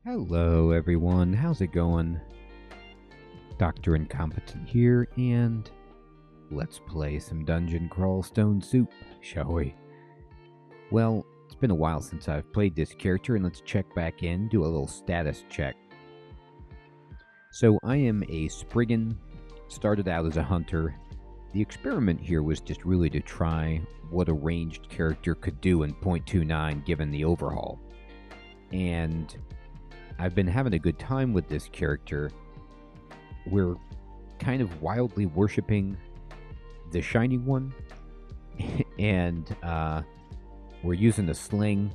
Hello everyone, how's it going? Dr. Incompetent here, and let's play some Dungeon Crawl Stone Soup, shall we? Well, it's been a while since I've played this character, and let's check back in, do a little status check. So I am a Spriggan, started out as a hunter. The experiment here was just really to try what a ranged character could do in .29 given the overhaul. And I've been having a good time with this character. We're kind of wildly worshipping the Shining One, and we're using the sling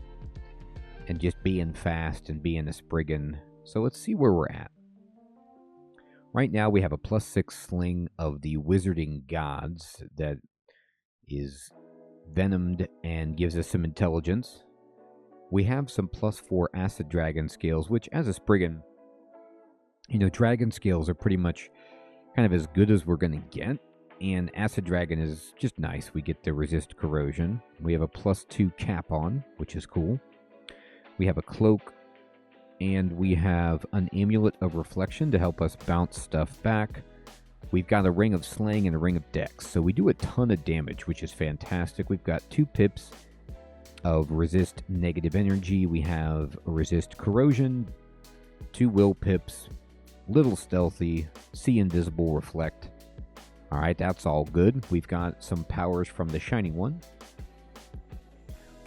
and just being fast and being a Spriggan. So let's see where we're at. Right now we have a +6 sling of the Wizarding Gods that is venomed and gives us some intelligence. We have some +4 Acid Dragon scales, which as a Spriggan, you know, Dragon scales are pretty much kind of as good as we're going to get. And Acid Dragon is just nice. We get the resist corrosion. We have a +2 cap on, which is cool. We have a cloak. And we have an Amulet of Reflection to help us bounce stuff back. We've got a Ring of Slaying and a Ring of Dex. So we do a ton of damage, which is fantastic. We've got 2 pips of resist negative energy. We have a resist corrosion, 2 will pips, little stealthy, see invisible, reflect. Alright, that's all good. We've got some powers from the Shining One.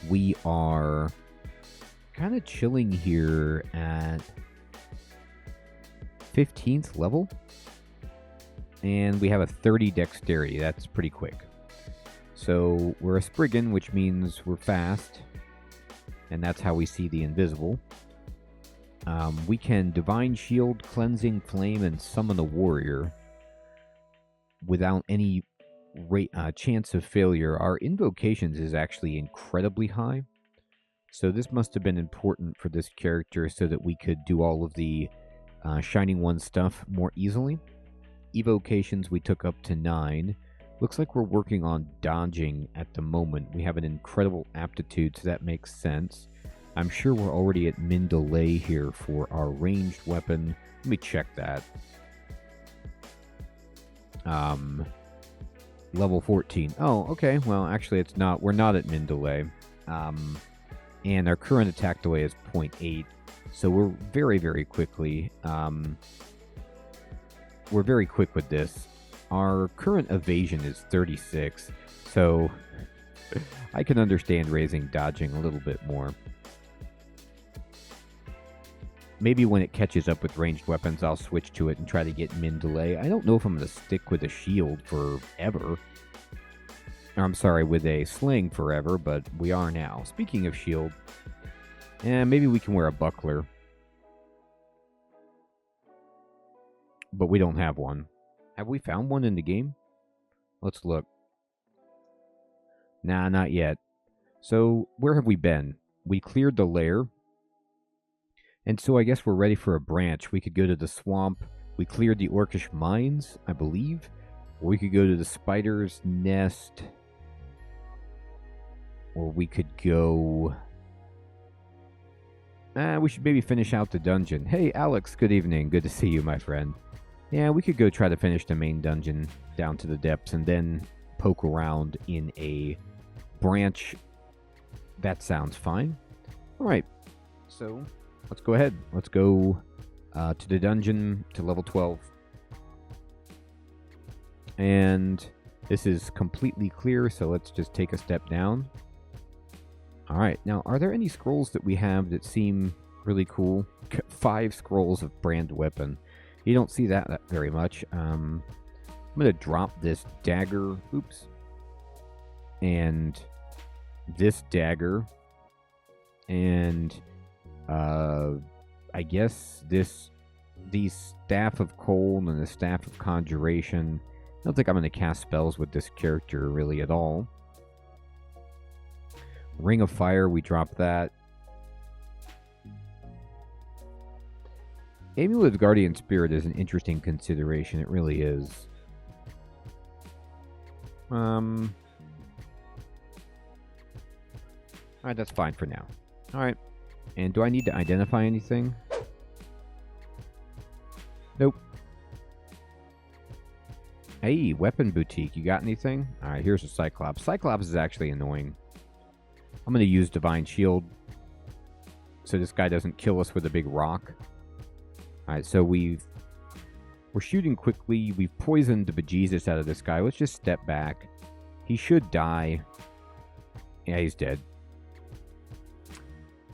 We are kind of chilling here at 15th level. And we have a 30 dexterity. That's pretty quick. So we're a Spriggan, which means we're fast. And that's how we see the invisible. We can Divine Shield, Cleansing Flame, and Summon a Warrior without any chance of failure. Our invocations is actually incredibly high. So this must have been important for this character so that we could do all of the Shining One stuff more easily. Evocations we took up to 9. Looks like we're working on dodging at the moment. We have an incredible aptitude, so that makes sense. I'm sure we're already at min delay here for our ranged weapon. Let me check that. Level 14. Oh, okay. Well, actually, it's not. We're not at min delay. And our current attack delay is 0.8. So we're very, very quickly. We're very quick with this. Our current evasion is 36. So I can understand raising dodging a little bit more. Maybe when it catches up with ranged weapons, I'll switch to it and try to get min delay. I don't know if I'm going to stick with a shield forever. I'm sorry, with a sling forever, but we are now. Speaking of shield, maybe we can wear a buckler. But we don't have one. Have we found one in the game? Let's look. Nah, not yet. So, where have we been? We cleared the lair. And so I guess we're ready for a branch. We could go to the swamp. We cleared the Orcish mines, I believe. Or we could go to the spider's nest. Or we could go... we should maybe finish out the dungeon. Hey, Alex, good evening. Good to see you, my friend. Yeah, we could go try to finish the main dungeon down to the depths and then poke around in a branch. That sounds fine. All right. So, let's go ahead. Let's go to the dungeon to level 12. And this is completely clear, so let's just take a step down. All right. Now, are there any scrolls that we have that seem really cool? 5 scrolls of brand weapon. You don't see that very much. I'm going to drop this dagger. Oops. And this dagger. And I guess the Staff of Cold and the Staff of Conjuration. I don't think I'm going to cast spells with this character really at all. Ring of Fire, we drop that. Amulet of Guardian Spirit is an interesting consideration. It really is. Alright, that's fine for now. Alright. And do I need to identify anything? Nope. Hey, weapon boutique. You got anything? All right, here's a Cyclops. Cyclops is actually annoying. I'm going to use Divine Shield so this guy doesn't kill us with a big rock. All right, so we're shooting quickly. We've poisoned the bejesus out of this guy. Let's just step back. He should die. Yeah, he's dead.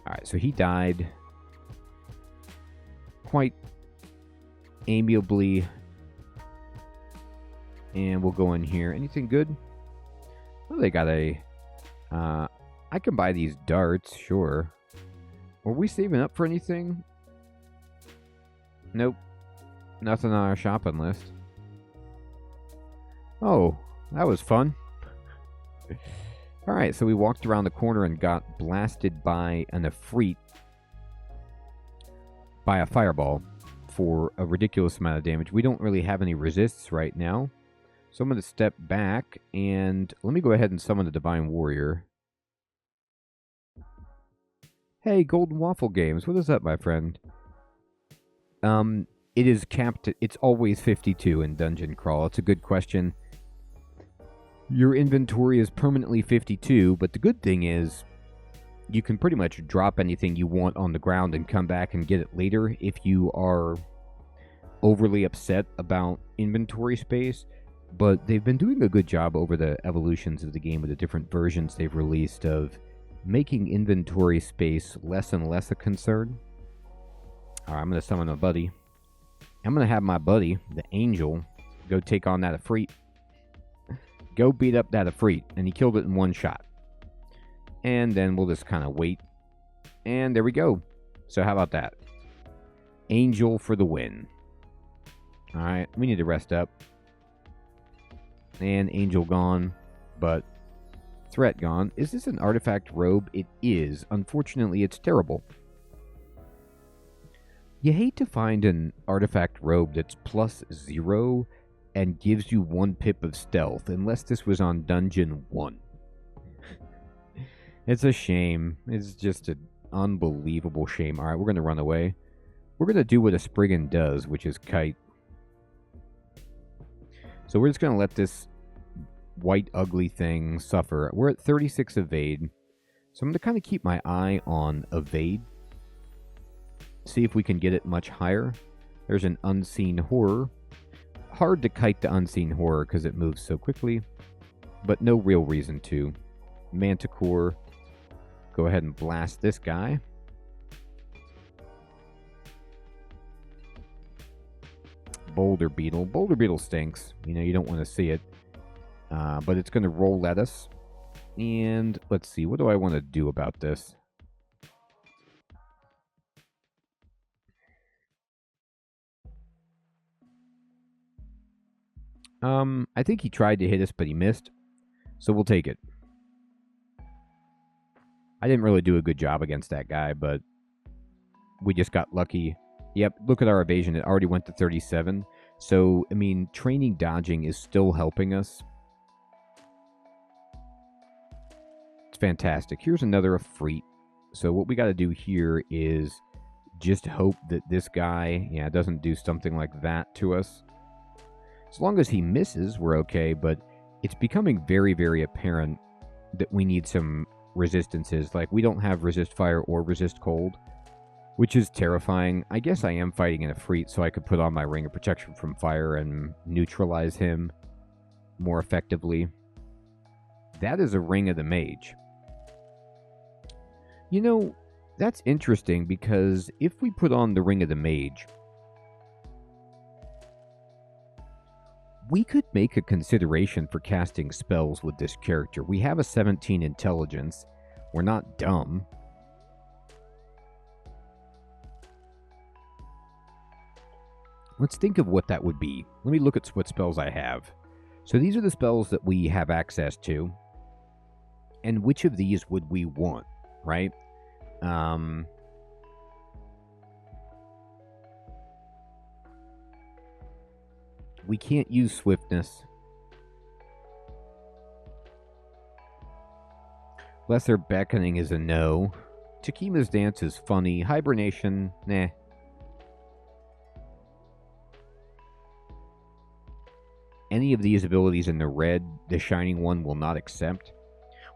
All right, so he died quite amiably. And we'll go in here. Anything good? Well, they got a... I can buy these darts, sure. Were we saving up for anything? Nope. Nothing on our shopping list. Oh, that was fun. Alright, so we walked around the corner and got blasted by an Efreet. By a fireball. For a ridiculous amount of damage. We don't really have any resists right now. So I'm going to step back and let me go ahead and summon the Divine Warrior. Hey, Golden Waffle Games, what is up, my friend? It is capped, it's always 52 in Dungeon Crawl. It's a good question. Your inventory is permanently 52, but the good thing is you can pretty much drop anything you want on the ground and come back and get it later if you are overly upset about inventory space. But they've been doing a good job over the evolutions of the game with the different versions they've released of making inventory space less and less a concern. Alright, I'm going to summon a buddy. I'm going to have my buddy, the Angel, go take on that Efreet. Go beat up that Efreet. And he killed it in one shot. And then we'll just kind of wait. And there we go. So how about that? Angel for the win. Alright, we need to rest up. And Angel gone, but threat gone. Is this an artifact robe? It is. Unfortunately, it's terrible. You hate to find an artifact robe that's +0 and gives you 1 pip of stealth, unless this was on Dungeon 1. It's a shame. It's just an unbelievable shame. Alright, we're going to run away. We're going to do what a Spriggan does, which is kite. So we're just going to let this white ugly thing suffer. We're at 36 evade. So I'm going to kind of keep my eye on evade. See if we can get it much higher. There's an unseen horror. Hard to kite the unseen horror because it moves so quickly. But no real reason to. Manticore. Go ahead and blast this guy. Boulder Beetle. Boulder Beetle stinks. You know, you don't want to see it. But it's going to roll at us. And let's see. What do I want to do about this? I think he tried to hit us, but he missed. So we'll take it. I didn't really do a good job against that guy, but we just got lucky. Yep, look at our evasion. It already went to 37. So, I mean, training dodging is still helping us. It's fantastic. Here's another Efreet. So what we got to do here is just hope that this guy, doesn't do something like that to us. As long as he misses, we're okay, but it's becoming very, very apparent that we need some resistances. Like, we don't have resist fire or resist cold, which is terrifying. I guess I am fighting an Efreet, so I could put on my Ring of Protection from Fire and neutralize him more effectively. That is a Ring of the Mage. You know, that's interesting, because if we put on the Ring of the Mage, we could make a consideration for casting spells with this character. We have a 17 intelligence. We're not dumb. Let's think of what that would be. Let me look at what spells I have. So these are the spells that we have access to. And which of these would we want, right? We can't use swiftness. Lesser Beckoning is a no. Takima's Dance is funny. Hibernation, nah. any of these abilities in the red, the shining one will not accept.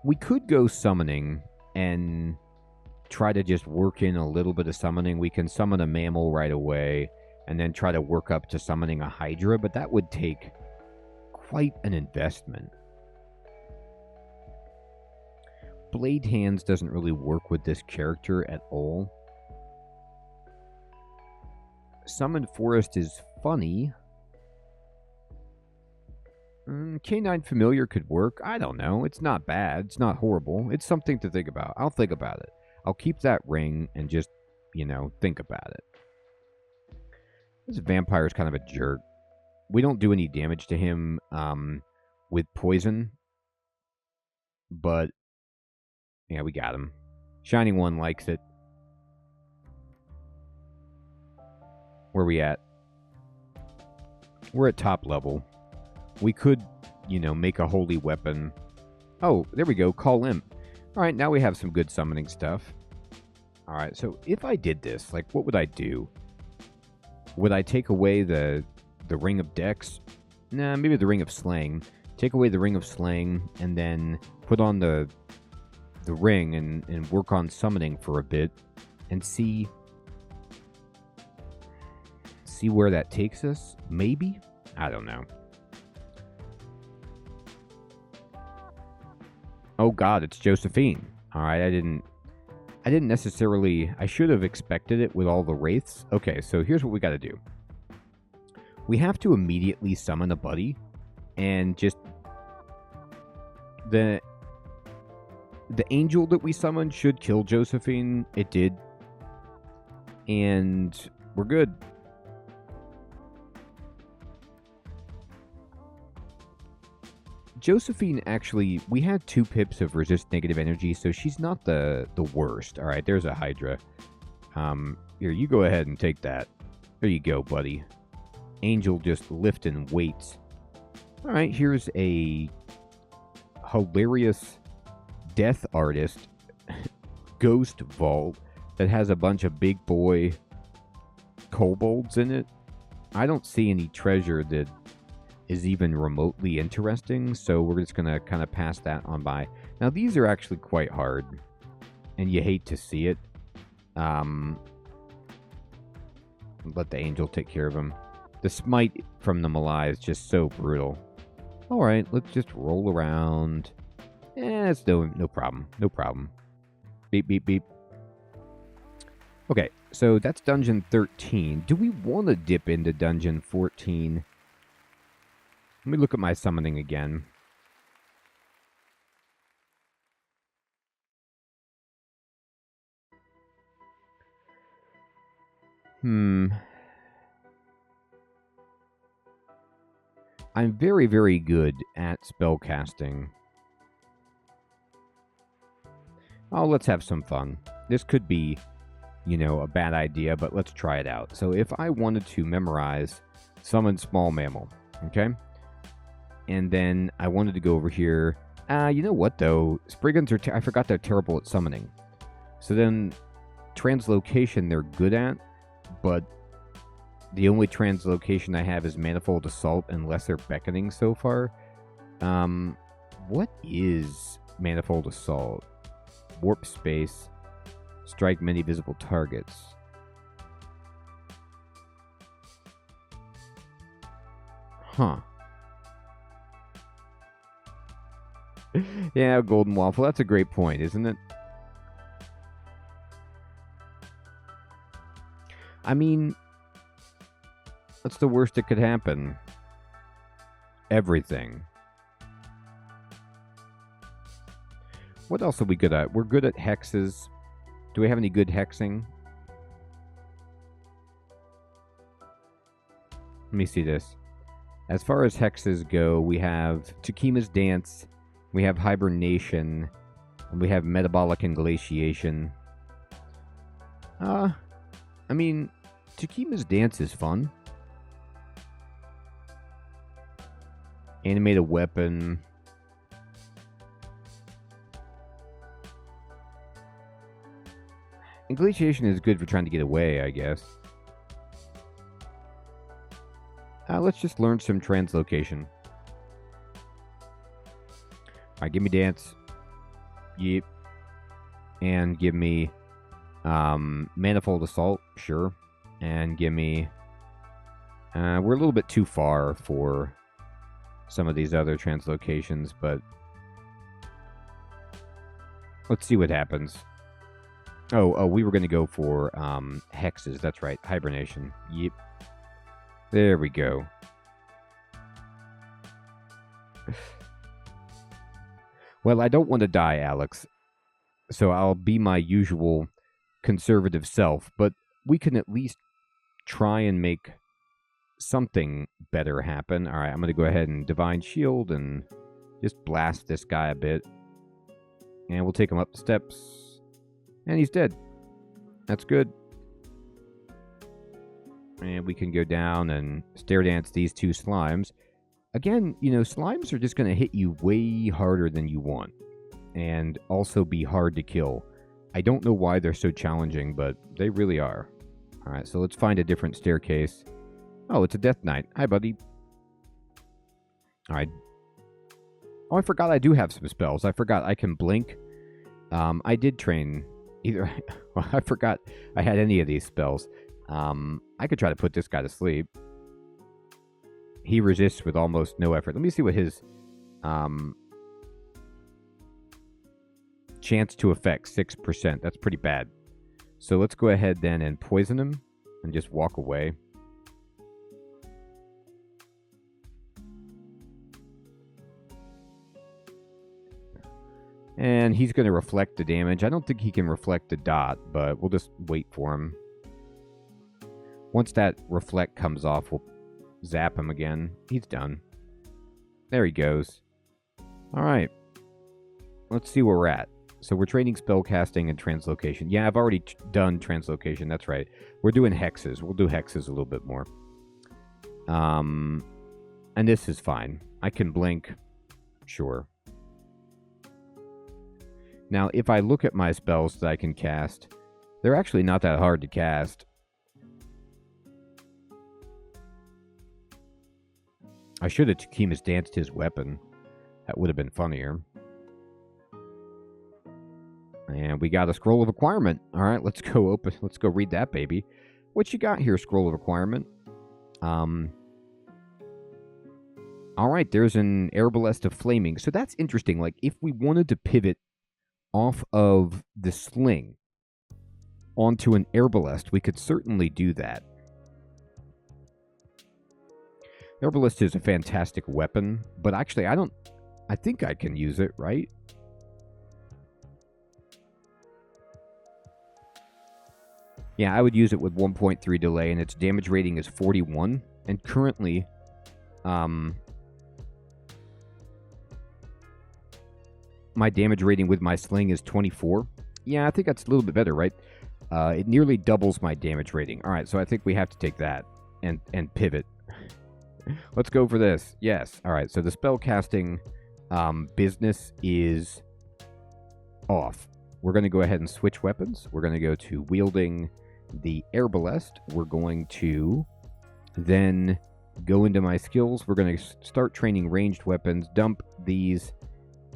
We could go summoning and try to just work in a little bit of summoning. We can summon a mammal right away and then try to work up to summoning a hydra, but that would take quite an investment. Blade Hands doesn't really work with this character at all. Summoned Forest is funny. Canine Familiar could work. I don't know. It's not bad. It's not horrible. It's something to think about. I'll think about it. I'll keep that ring and just, think about it. This vampire is kind of a jerk. We don't do any damage to him with poison. But, yeah, we got him. Shining One likes it. Where are we at? We're at top level. We could, make a holy weapon. Oh, there we go. Call Imp. All right, now we have some good summoning stuff. All right, so if I did this, what would I do? Would I take away the Ring of Dex? Nah, maybe the Ring of Slaying. Take away the Ring of Slaying and then put on the ring and work on summoning for a bit and see where that takes us? Maybe? I don't know. Oh god, it's Josephine. Alright, I didn't necessarily... I should have expected it with all the wraiths. Okay, so here's what we gotta do. We have to immediately summon a buddy, and just... The angel that we summoned should kill Josephine. It did. And we're good. Josephine, actually, we had 2 pips of resist negative energy, so she's not the worst. All right, there's a Hydra. Here, you go ahead and take that. There you go, buddy. Angel just lifting weights. All right, here's a hilarious death artist ghost vault that has a bunch of big boy kobolds in it. I don't see any treasure that is even remotely interesting, so we're just going to kind of pass that on by. Now, these are actually quite hard, and you hate to see it. Let the angel take care of him. The smite from the Malai is just so brutal. Alright, let's just roll around. It's no problem. No problem. Beep, beep, beep. Okay, so that's Dungeon 13. Do we want to dip into Dungeon 14? Let me look at my summoning again. I'm very, very good at spellcasting. Oh, let's have some fun. This could be, a bad idea, but let's try it out. So if I wanted to memorize summon small mammal, okay? And then I wanted to go over here. You know what, though? Spriggans are... I forgot they're terrible at summoning. So then, translocation they're good at, but the only translocation I have is Manifold Assault and Lesser Beckoning so far. What is Manifold Assault? Warp Space. Strike many visible targets. Huh. Yeah, Golden Waffle. That's a great point, isn't it? I mean, what's the worst that could happen? Everything. What else are we good at? We're good at hexes. Do we have any good hexing? Let me see this. As far as hexes go, we have Takima's Dance, we have Hibernation, and we have Metabolic Inglatiation. I mean, Takima's Dance is fun. Animate a weapon. Inglatiation is good for trying to get away, I guess. Let's just learn some translocation. Alright, give me dance. Yep. And give me manifold assault, sure. And give me... we're a little bit too far for some of these other translocations, but... let's see what happens. Oh, we were going to go for hexes. That's right. Hibernation. Yep. There we go. Well, I don't want to die, Alex. So I'll be my usual conservative self, but we can at least try and make something better happen. All right, I'm going to go ahead and Divine Shield and just blast this guy a bit. And we'll take him up the steps. And he's dead. That's good. And we can go down and stare dance these two slimes. Again, you know, slimes are just going to hit you way harder than you want. And also be hard to kill. I don't know why they're so challenging, but they really are. Alright, so let's find a different staircase. Oh, it's a Death Knight. Hi, buddy. Alright. Oh, I forgot I do have some spells. I forgot I can blink. I did train either... well, I forgot I had any of these spells. I could try to put this guy to sleep. He resists with almost no effort. Let me see what his chance to affect, 6%. That's pretty bad. So let's go ahead then and poison him and just walk away. And he's going to reflect the damage. I don't think he can reflect the dot, but we'll just wait for him. Once that reflect comes off, we'll zap him again. He's done. There he goes. Alright. Let's see where we're at. So we're training spellcasting and translocation. Yeah, I've already done translocation. That's right. We're doing hexes. We'll do hexes a little bit more. And this is fine. I can blink. Sure. Now, if I look at my spells that I can cast, they're actually not that hard to cast. I should have Takima's danced his weapon. That would have been funnier. And we got a scroll of acquirement. All right, let's go open. Let's go read that baby. What you got here, scroll of acquirement? All right, there's an Arbalest of Flaming. So that's interesting. Like, if we wanted to pivot off of the sling onto an Arbalest, we could certainly do that. Arbalest is a fantastic weapon, but actually I think I can use it, right? Yeah, I would use it with 1.3 delay, and its damage rating is 41, and currently, my damage rating with my sling is 24. Yeah, I think that's a little bit better, right? It nearly doubles my damage rating. All right, so I think we have to take that and pivot. Let's go for this. Yes. All right, so the spellcasting business is off. We're going to go ahead and switch weapons. We're going to go to wielding the Arbalest. We're going to then go into my skills. We're going to start training ranged weapons, dump these,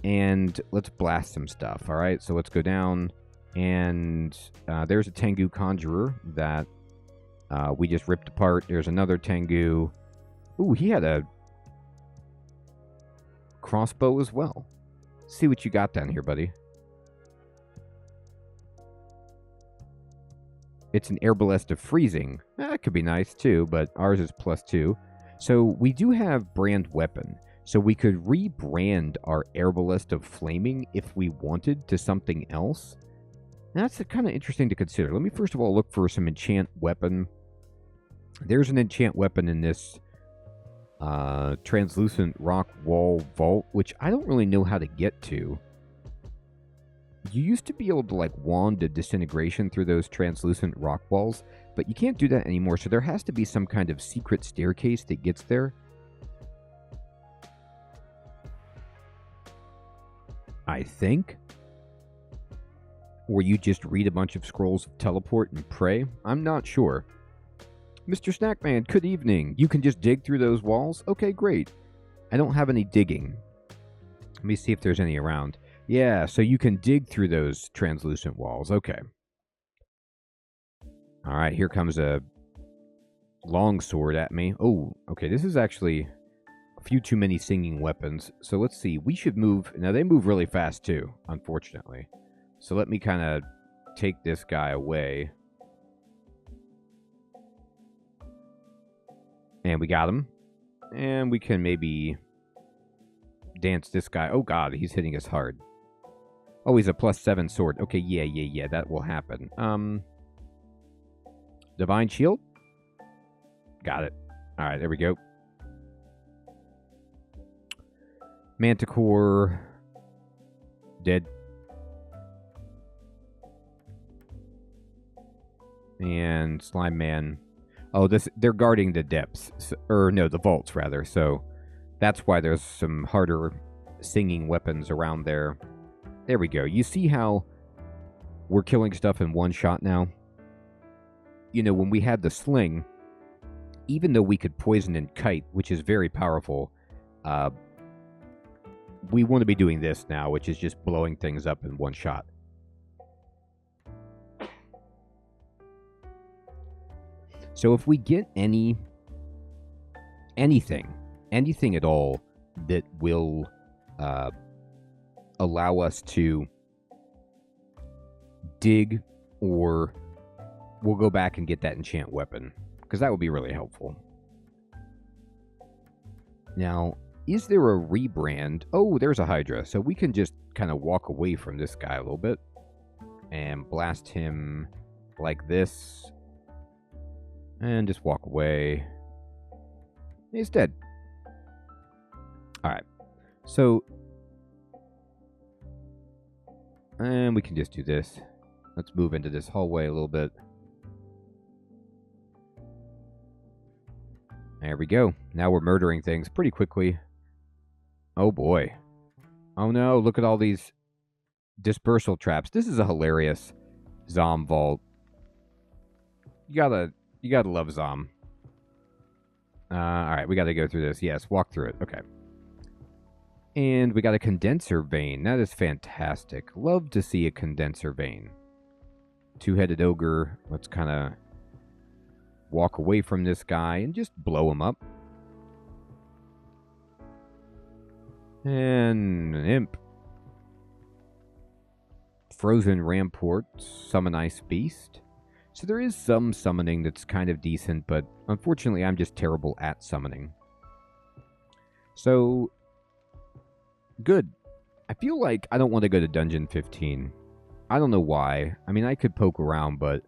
and let's blast some stuff. All right, so let's go down, and there's a Tengu Conjurer that we just ripped apart. There's another Tengu. Ooh, he had a crossbow as well. Let's see what you got down here, buddy. It's an Arbalest of Freezing. That could be nice too, but ours is +2. So we do have brand weapon. So we could rebrand our Arbalest of Flaming if we wanted to something else. And that's kind of interesting to consider. Let me first of all look for some enchant weapon. There's an enchant weapon in this translucent rock wall vault, which I don't really know how to get to. You used to be able to like wand a disintegration through those translucent rock walls, but you can't do that anymore, so there has to be some kind of secret staircase that gets there. I think. Or you just read a bunch of scrolls of teleport and pray. I'm not sure. Mr. Snackman, good evening. You can just dig through those walls? Okay, great. I don't have any digging. Let me see if there's any around. Yeah, so you can dig through those translucent walls. Okay. All right, here comes a long sword at me. Oh, okay, this is actually a few too many singing weapons. So let's see. We should move. Now, they move really fast, too, unfortunately. So let me kind of take this guy away. And we got him. And we can maybe dance this guy. Oh, God, he's hitting us hard. Oh, he's a +7 sword. Okay, yeah, that will happen. Divine Shield? Got it. All right, there we go. Manticore. Dead. And Slime Man. Oh, they're guarding the depths. Or, no, the vaults, rather. So, that's why there's some harder singing weapons around there. There we go. You see how we're killing stuff in one shot now? You know, when we had the sling, even though we could poison and kite, which is very powerful, we want to be doing this now, which is just blowing things up in one shot. So if we get anything at all that will allow us to dig, or we'll go back and get that enchant weapon, because that would be really helpful. Now, is there a rebrand? Oh, there's a Hydra, so we can just kind of walk away from this guy a little bit and blast him like this, and just walk away. He's dead. Alright, so, and we can just do this. Let's move into this hallway a little bit. There we go. Now we're murdering things pretty quickly. Oh boy. Oh no, look at all these dispersal traps. This is a hilarious Zom vault. You gotta love Zom. Alright, we gotta go through this. Yes, walk through it. Okay. And we got a condenser vein. That is fantastic. Love to see a condenser vein. Two-headed ogre. Let's kind of walk away from this guy and just blow him up. And an imp. Frozen Ramport. Summon Ice Beast. So there is some summoning that's kind of decent, but unfortunately I'm just terrible at summoning. So, good. I feel like I don't want to go to Dungeon 15. I don't know why. I mean, I could poke around, but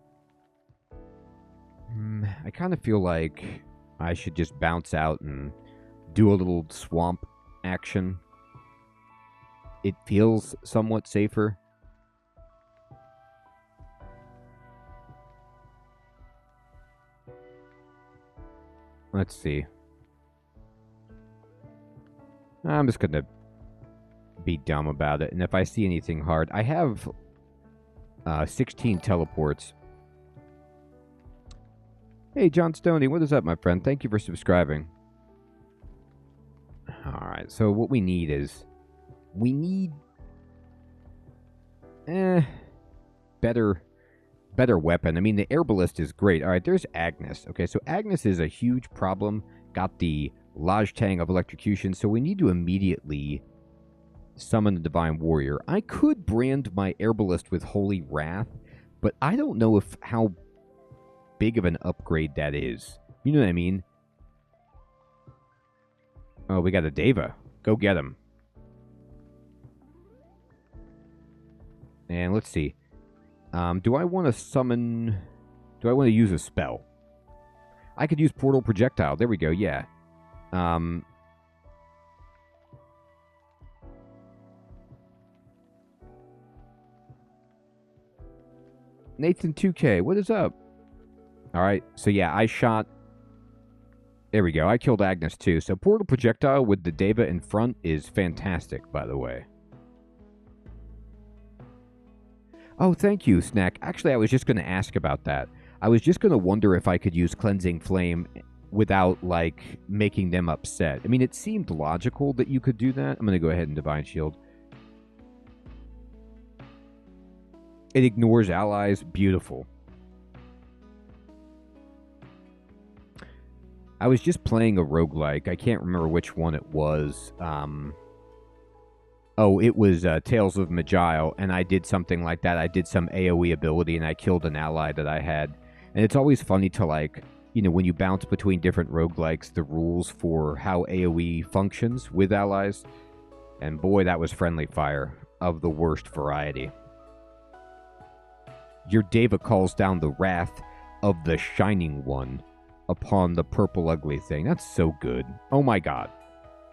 I kind of feel like I should just bounce out and do a little swamp action. It feels somewhat safer. Let's see. I'm just going to be dumb about it. And if I see anything hard, I have 16 teleports. Hey, John Stoney, what is up, my friend? Thank you for subscribing. Alright, so what we need is... We need... Better weapon. I mean, the air ballista is great. Alright, there's Agnes. Okay, so Agnes is a huge problem. Got the Laj Tang of electrocution, so we need to immediately summon the Divine Warrior. I could brand my air ballista with Holy Wrath, but I don't know if how big of an upgrade that is. You know what I mean? Oh, we got a Deva. Go get him. And let's see. Do I want to summon... Do I want to use a spell? I could use Portal Projectile. There we go, yeah. Nathan 2K, what is up? Alright, so yeah, I shot... There we go, I killed Agnes too. So Portal Projectile with the Deva in front is fantastic, by the way. Oh, thank you, Snack. Actually, I was just going to ask about that. I was just going to wonder if I could use Cleansing Flame without, like, making them upset. I mean, it seemed logical that you could do that. I'm going to go ahead and Divine Shield. It ignores allies. Beautiful. I was just playing a roguelike. I can't remember which one it was. It was Tales of Majile, and I did something like that. I did some AoE ability, and I killed an ally that I had. And it's always funny to, like, you know, when you bounce between different roguelikes, the rules for how AoE functions with allies. And boy, that was friendly fire of the worst variety. Your Deva calls down the wrath of the Shining One upon the purple ugly thing. That's so good. Oh my god.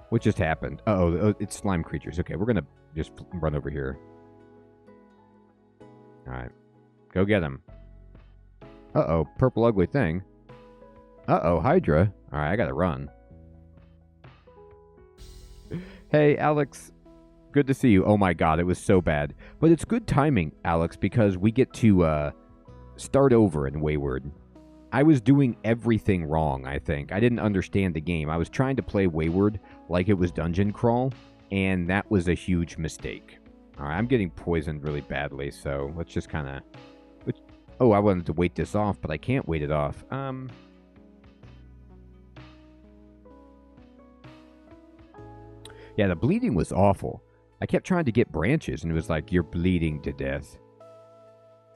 What just happened? Uh-oh, it's slime creatures. Okay, we're going to just run over here. Alright. Go get him. Uh-oh, purple ugly thing. Uh-oh, Hydra. Alright, I gotta run. Hey, Alex. Good to see you. Oh my god, it was so bad. But it's good timing, Alex, because we get to start over in Wayward. I was doing everything wrong, I think. I didn't understand the game. I was trying to play Wayward like it was Dungeon Crawl, and that was a huge mistake. Alright, I'm getting poisoned really badly, so let's just kind of... Oh, I wanted to wait this off, but I can't wait it off. Yeah, the bleeding was awful. I kept trying to get branches, and it was like, you're bleeding to death.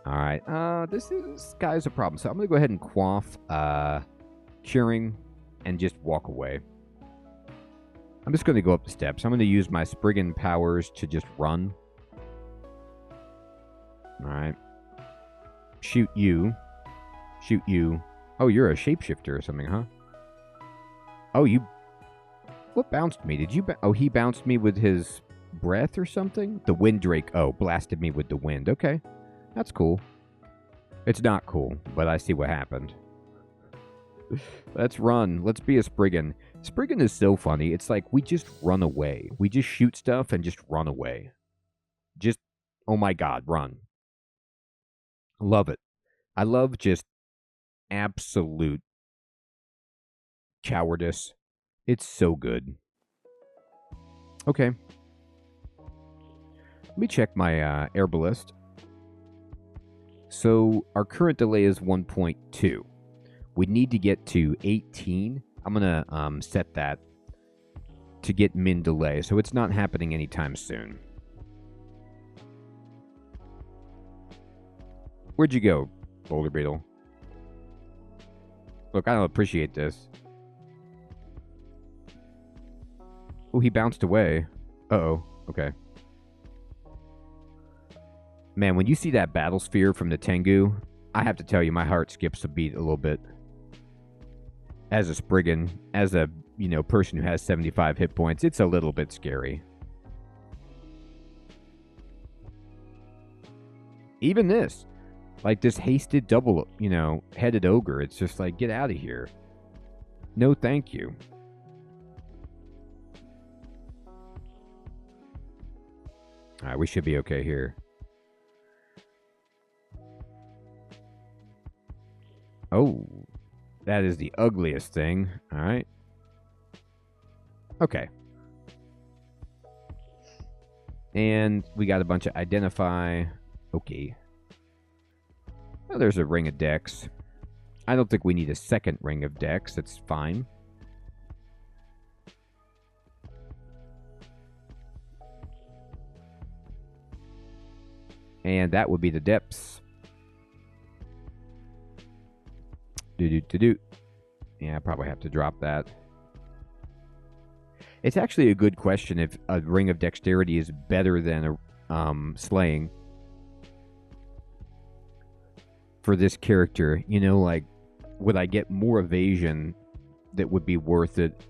Alright, this guy's a problem. So I'm going to go ahead and quaff curing and just walk away. I'm just going to go up the steps. I'm going to use my Spriggan powers to just run. Alright. Shoot you. Shoot you. Oh, you're a shapeshifter or something, huh? Oh, you... What bounced me? Did you... Oh, he bounced me with his breath or something? The wind drake. Oh, blasted me with the wind. Okay. That's cool. It's not cool, but I see what happened. Let's run. Let's be a Spriggan. Spriggan is so funny. It's like we just run away. We just shoot stuff and just run away. Just, oh my god, run. Love it. I love just absolute cowardice. It's so good. Okay. Let me check my air ballist. So our current delay is 1.2. We need to get to 18. I'm going to set that to get min delay. So it's not happening anytime soon. Where'd you go, Boulder Beetle? Look, I don't appreciate this. Oh, he bounced away. Uh-oh. Okay. Man, when you see that battle sphere from the Tengu, I have to tell you, my heart skips a beat a little bit. As a Spriggan, as a, you know, person who has 75 hit points, it's a little bit scary. Even this. Like this hasted double, you know, headed ogre. It's just like, get out of here. No, thank you. Alright, we should be okay here. Oh, that is the ugliest thing. Alright. Okay. And we got a bunch of identify. Okay. Oh, there's a ring of decks. I don't think we need a second ring of decks. That's fine. And that would be the depths. Do-do-do-do. Yeah, I probably have to drop that. It's actually a good question if a ring of dexterity is better than a slaying. For this character, you know, like, would I get more evasion that would be worth it